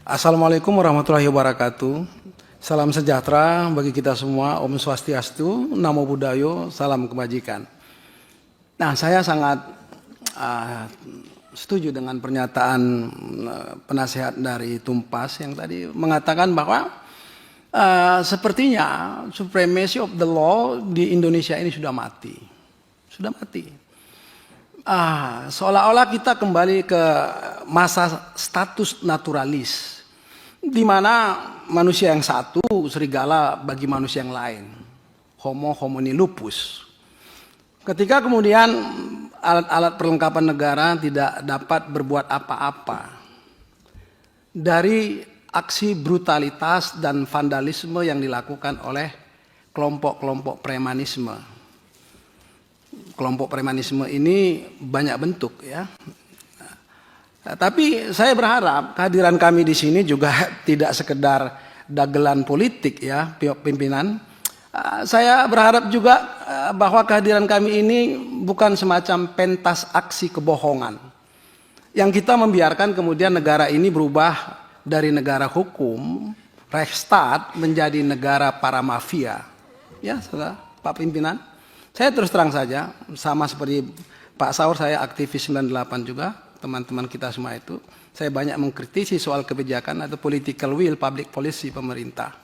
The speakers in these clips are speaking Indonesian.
Assalamualaikum warahmatullahi wabarakatuh. Salam sejahtera bagi kita semua. Om Swastiastu, Namo Buddhaya, salam kebajikan. Nah, saya sangat setuju dengan pernyataan penasehat dari Tumpas yang tadi mengatakan bahwa sepertinya supremacy of the law di Indonesia ini sudah mati. Sudah mati. Seolah-olah kita kembali ke masa status naturalis, di mana manusia yang satu serigala bagi manusia yang lain, homo homini lupus. Ketika kemudian alat-alat perlengkapan negara tidak dapat berbuat apa-apa dari aksi brutalitas dan vandalisme yang dilakukan oleh kelompok-kelompok premanisme. Kelompok premanisme ini banyak bentuk ya. Tapi saya berharap kehadiran kami di sini juga tidak sekedar dagelan politik ya, pimpinan. Saya berharap juga bahwa kehadiran kami ini bukan semacam pentas aksi kebohongan yang kita membiarkan kemudian negara ini berubah dari negara hukum, Rechtsstaat, menjadi negara para mafia. Ya, saudara, Pak Pimpinan. Saya terus terang saja, sama seperti Pak Saur, saya aktivis 98 juga. Teman-teman kita semua itu, saya banyak mengkritisi soal kebijakan atau political will, public policy pemerintah.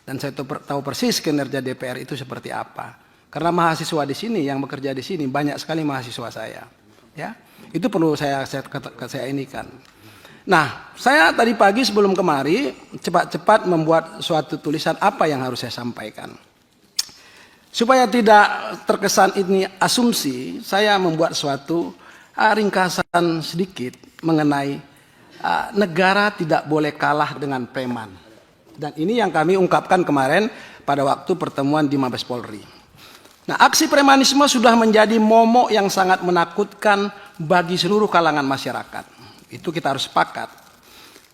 Dan saya tahu persis kinerja DPR itu seperti apa. Karena mahasiswa di sini yang bekerja di sini banyak sekali mahasiswa saya. Ya, itu perlu saya inikan. Nah, saya tadi pagi sebelum kemari cepat-cepat membuat suatu tulisan apa yang harus saya sampaikan. Supaya tidak terkesan ini asumsi, saya membuat suatu ringkasan sedikit mengenai negara tidak boleh kalah dengan preman. Dan ini yang kami ungkapkan kemarin pada waktu pertemuan di Mabes Polri. Nah, aksi premanisme sudah menjadi momok yang sangat menakutkan bagi seluruh kalangan masyarakat. Itu kita harus sepakat.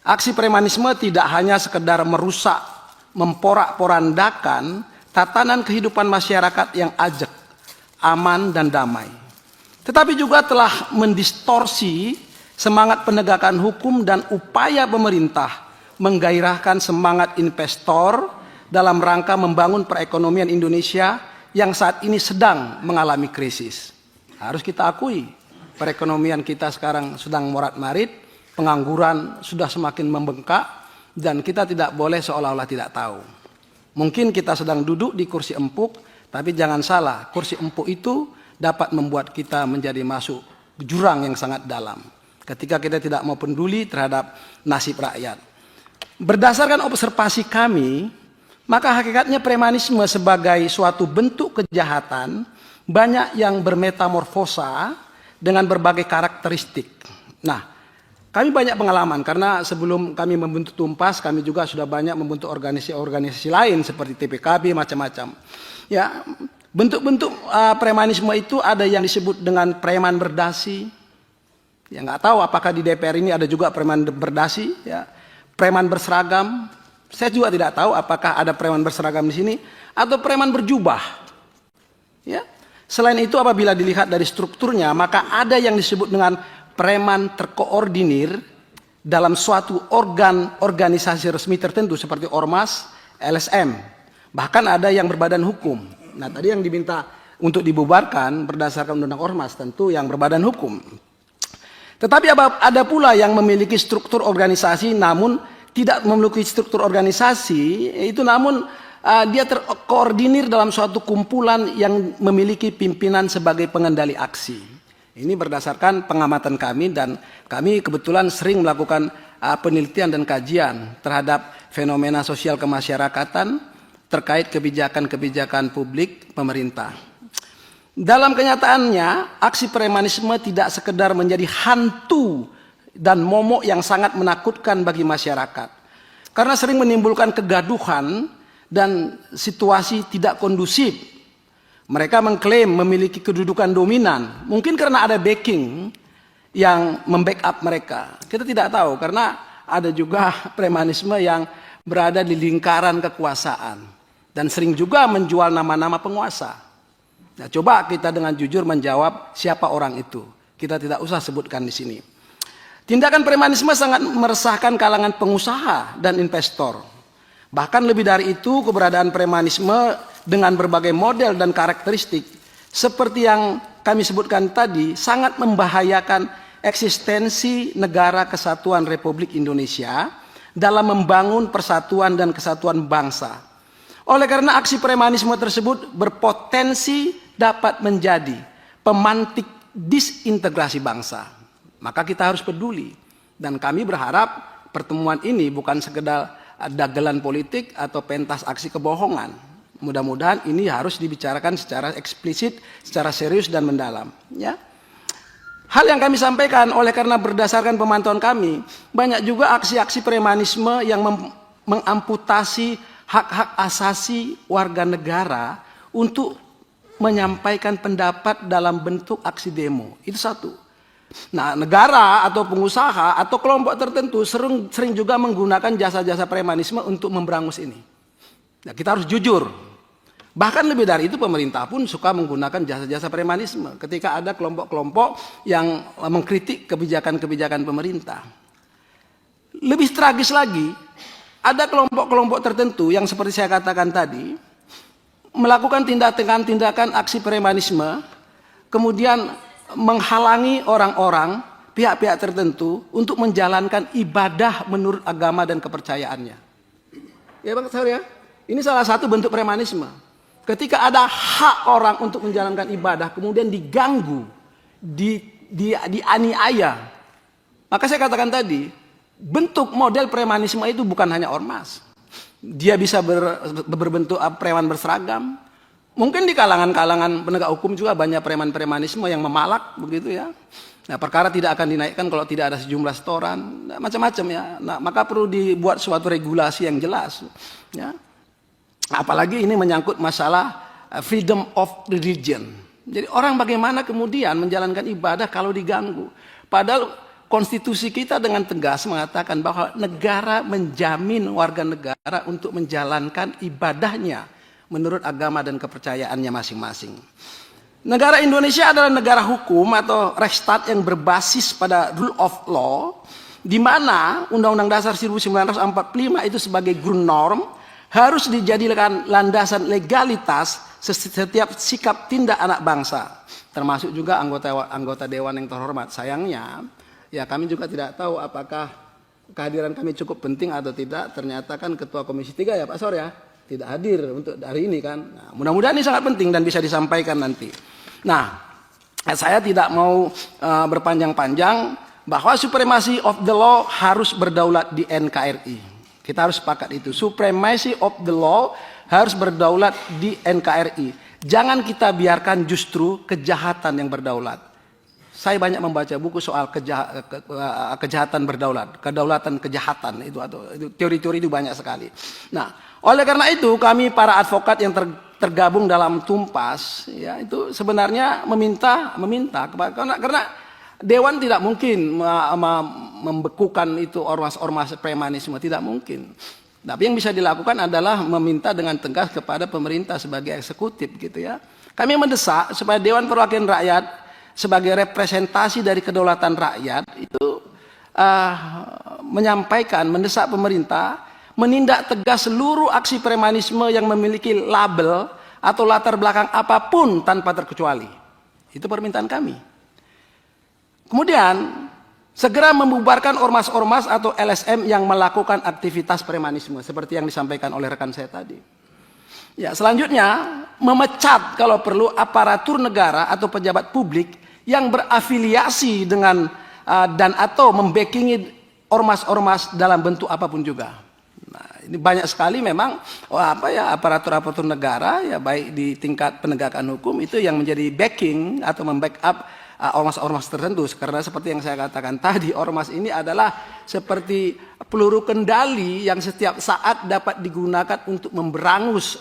Aksi premanisme tidak hanya sekedar merusak, memporak-porandakan tatanan kehidupan masyarakat yang ajak, aman dan damai, tetapi juga telah mendistorsi semangat penegakan hukum dan upaya pemerintah menggairahkan semangat investor dalam rangka membangun perekonomian Indonesia yang saat ini sedang mengalami krisis. Harus kita akui, perekonomian kita sekarang sedang morat-marit, pengangguran sudah semakin membengkak, dan kita tidak boleh seolah-olah tidak tahu. Mungkin kita sedang duduk di kursi empuk, tapi jangan salah, kursi empuk itu dapat membuat kita menjadi masuk jurang yang sangat dalam ketika kita tidak mau peduli terhadap nasib rakyat. Berdasarkan observasi kami, maka hakikatnya premanisme sebagai suatu bentuk kejahatan banyak yang bermetamorfosa dengan berbagai karakteristik. Nah, kami banyak pengalaman karena sebelum kami membentuk Tumpas, kami juga sudah banyak membentuk organisasi-organisasi lain seperti TPKB macam-macam. Ya, bentuk-bentuk premanisme itu ada yang disebut dengan preman berdasi. Ya, nggak tahu apakah di DPR ini ada juga preman berdasi. Ya, preman berseragam. Saya juga tidak tahu apakah ada preman berseragam di sini atau preman berjubah. Ya, selain itu apabila dilihat dari strukturnya, maka ada yang disebut dengan preman terkoordinir dalam suatu organisasi resmi tertentu seperti Ormas, LSM. Bahkan ada yang berbadan hukum. Nah, tadi yang diminta untuk dibubarkan berdasarkan undang-undang Ormas tentu yang berbadan hukum. Tetapi ada pula yang memiliki struktur organisasi namun tidak memiliki struktur organisasi, itu namun dia terkoordinir dalam suatu kumpulan yang memiliki pimpinan sebagai pengendali aksi. Ini berdasarkan pengamatan kami dan kami kebetulan sering melakukan penelitian dan kajian terhadap fenomena sosial kemasyarakatan terkait kebijakan-kebijakan publik pemerintah. Dalam kenyataannya, aksi premanisme tidak sekedar menjadi hantu dan momok yang sangat menakutkan bagi masyarakat. Karena sering menimbulkan kegaduhan dan situasi tidak kondusif. Mereka mengklaim memiliki kedudukan dominan, mungkin karena ada backing yang membackup mereka. Kita tidak tahu karena ada juga premanisme yang berada di lingkaran kekuasaan dan sering juga menjual nama-nama penguasa. Nah, coba kita dengan jujur menjawab siapa orang itu. Kita tidak usah sebutkan di sini. Tindakan premanisme sangat meresahkan kalangan pengusaha dan investor. Bahkan lebih dari itu, keberadaan premanisme dengan berbagai model dan karakteristik seperti yang kami sebutkan tadi sangat membahayakan eksistensi Negara Kesatuan Republik Indonesia dalam membangun persatuan dan kesatuan bangsa. Oleh karena aksi premanisme tersebut berpotensi dapat menjadi pemantik disintegrasi bangsa. Maka kita harus peduli. Dan kami berharap pertemuan ini bukan sekedar dagelan politik atau pentas aksi kebohongan. Mudah-mudahan ini harus dibicarakan secara eksplisit, secara serius dan mendalam. Ya. Hal yang kami sampaikan oleh karena berdasarkan pemantauan kami, banyak juga aksi-aksi premanisme yang mengamputasi hak-hak asasi warga negara untuk menyampaikan pendapat dalam bentuk aksi demo. Itu satu. Nah, negara atau pengusaha atau kelompok tertentu sering juga menggunakan jasa-jasa premanisme untuk memberangus ini. Nah, kita harus jujur. Bahkan lebih dari itu, pemerintah pun suka menggunakan jasa-jasa premanisme ketika ada kelompok-kelompok yang mengkritik kebijakan-kebijakan pemerintah. Lebih tragis lagi, ada kelompok-kelompok tertentu yang seperti saya katakan tadi melakukan tindakan-tindakan aksi premanisme, kemudian menghalangi orang-orang, pihak-pihak tertentu untuk menjalankan ibadah menurut agama dan kepercayaannya. Ya Bang Saur ya, ini salah satu bentuk premanisme. Ketika ada hak orang untuk menjalankan ibadah, kemudian diganggu, dianiaya. Maka saya katakan tadi, bentuk model premanisme itu bukan hanya ormas. Dia bisa berbentuk preman berseragam. Mungkin di kalangan-kalangan penegak hukum juga banyak preman-premanisme yang memalak begitu ya. Nah, perkara tidak akan dinaikkan kalau tidak ada sejumlah setoran, nah, macam-macam ya. Nah, maka perlu dibuat suatu regulasi yang jelas ya. Apalagi ini menyangkut masalah freedom of religion. Jadi orang bagaimana kemudian menjalankan ibadah kalau diganggu. Padahal konstitusi kita dengan tegas mengatakan bahwa negara menjamin warga negara untuk menjalankan ibadahnya menurut agama dan kepercayaannya masing-masing. Negara Indonesia adalah negara hukum atau Rechtsstaat yang berbasis pada rule of law, di mana Undang-Undang Dasar 1945 itu sebagai Grundnorm harus dijadikan landasan legalitas setiap sikap tindak anak bangsa, termasuk juga anggota dewan yang terhormat. Sayangnya, ya kami juga tidak tahu apakah kehadiran kami cukup penting atau tidak. Ternyata kan Ketua Komisi 3 ya Pak Sor ya, tidak hadir untuk hari ini kan. Nah, mudah-mudahan ini sangat penting dan bisa disampaikan nanti. Nah, saya tidak mau berpanjang-panjang bahwa supremacy of the law harus berdaulat di NKRI. Kita harus sepakat itu. Supremacy of the law harus berdaulat di NKRI. Jangan kita biarkan justru kejahatan yang berdaulat. Saya banyak membaca buku soal kejahatan berdaulat, kedaulatan kejahatan itu atau teori-teori itu banyak sekali. Nah, oleh karena itu kami para advokat yang tergabung dalam Tumpas ya itu sebenarnya meminta karena dewan tidak mungkin membekukan itu ormas-ormas premanisme, tidak mungkin. Tapi yang bisa dilakukan adalah meminta dengan tegas kepada pemerintah sebagai eksekutif gitu ya. Kami mendesak supaya Dewan Perwakilan Rakyat sebagai representasi dari kedaulatan rakyat itu mendesak pemerintah menindak tegas seluruh aksi premanisme yang memiliki label atau latar belakang apapun tanpa terkecuali. Itu permintaan kami. Kemudian segera membubarkan ormas-ormas atau LSM yang melakukan aktivitas premanisme seperti yang disampaikan oleh rekan saya tadi. Ya, selanjutnya memecat kalau perlu aparatur negara atau pejabat publik yang berafiliasi dengan dan atau membackingi ormas-ormas dalam bentuk apapun juga. Nah, ini banyak sekali memang aparatur-aparatur negara ya baik di tingkat penegakan hukum itu yang menjadi backing atau membackup ormas-ormas tertentu, karena seperti yang saya katakan tadi, ormas ini adalah seperti peluru kendali yang setiap saat dapat digunakan untuk memberangus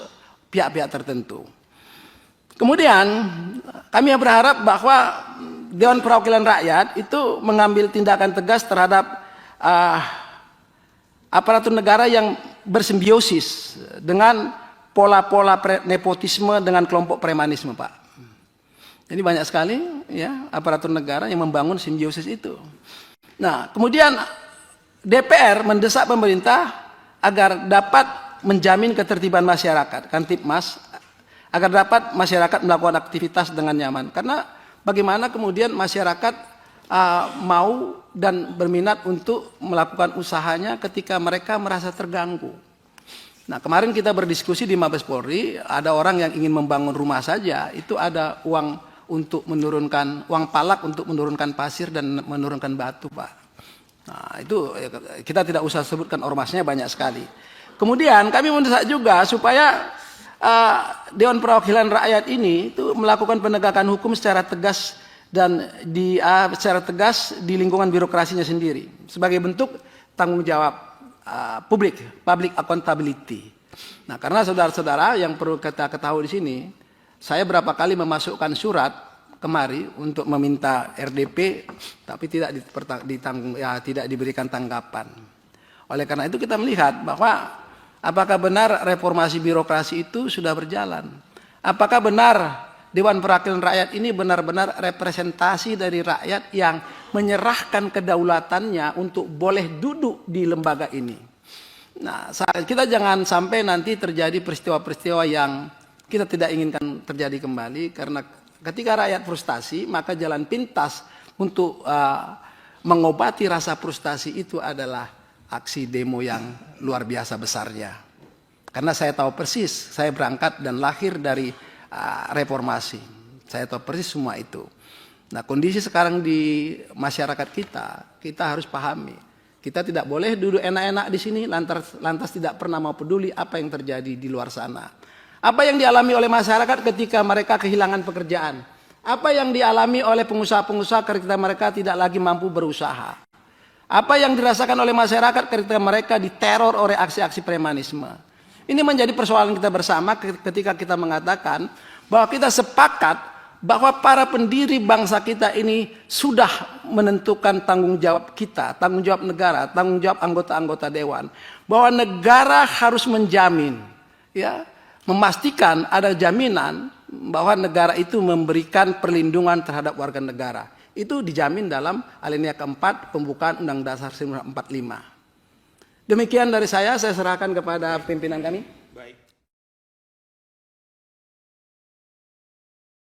pihak-pihak tertentu. Kemudian kami berharap bahwa Dewan Perwakilan Rakyat itu mengambil tindakan tegas terhadap aparatur negara yang bersimbiosis dengan pola-pola nepotisme dengan kelompok premanisme, Pak. Jadi banyak sekali ya aparatur negara yang membangun simbiosis itu. Nah, kemudian DPR mendesak pemerintah agar dapat menjamin ketertiban masyarakat, Kamtibmas, agar dapat masyarakat melakukan aktivitas dengan nyaman. Karena bagaimana kemudian masyarakat mau dan berminat untuk melakukan usahanya ketika mereka merasa terganggu. Nah, kemarin kita berdiskusi di Mabes Polri, ada orang yang ingin membangun rumah saja, itu ada uang untuk menurunkan, uang palak untuk menurunkan pasir dan menurunkan batu, Pak. Nah, itu kita tidak usah sebutkan ormasnya, banyak sekali. Kemudian kami mendesak juga supaya Dewan Perwakilan Rakyat ini itu melakukan penegakan hukum secara tegas dan secara tegas di lingkungan birokrasinya sendiri sebagai bentuk tanggung jawab public accountability. Nah, karena saudara-saudara yang perlu kita ketahui di sini, saya berapa kali memasukkan surat kemari untuk meminta RDP, tapi tidak tidak diberikan tanggapan. Oleh karena itu kita melihat bahwa apakah benar reformasi birokrasi itu sudah berjalan? Apakah benar Dewan Perwakilan Rakyat ini benar-benar representasi dari rakyat yang menyerahkan kedaulatannya untuk boleh duduk di lembaga ini? Nah, kita jangan sampai nanti terjadi peristiwa-peristiwa yang kita tidak inginkan terjadi kembali, karena ketika rakyat frustasi, maka jalan pintas untuk mengobati rasa frustasi itu adalah aksi demo yang luar biasa besarnya. Karena saya tahu persis, saya berangkat dan lahir dari reformasi. Saya tahu persis semua itu. Nah, kondisi sekarang di masyarakat kita harus pahami. Kita tidak boleh duduk enak-enak di sini, lantas tidak pernah mau peduli apa yang terjadi di luar sana. Apa yang dialami oleh masyarakat ketika mereka kehilangan pekerjaan? Apa yang dialami oleh pengusaha-pengusaha ketika mereka tidak lagi mampu berusaha? Apa yang dirasakan oleh masyarakat ketika mereka diteror oleh aksi-aksi premanisme? Ini menjadi persoalan kita bersama ketika kita mengatakan bahwa kita sepakat bahwa para pendiri bangsa kita ini sudah menentukan tanggung jawab kita, tanggung jawab negara, tanggung jawab anggota-anggota dewan. Bahwa negara harus menjamin, memastikan ada jaminan bahwa negara itu memberikan perlindungan terhadap warga negara. Itu dijamin dalam alinea keempat pembukaan Undang Dasar 1945. Demikian dari saya serahkan kepada pimpinan kami.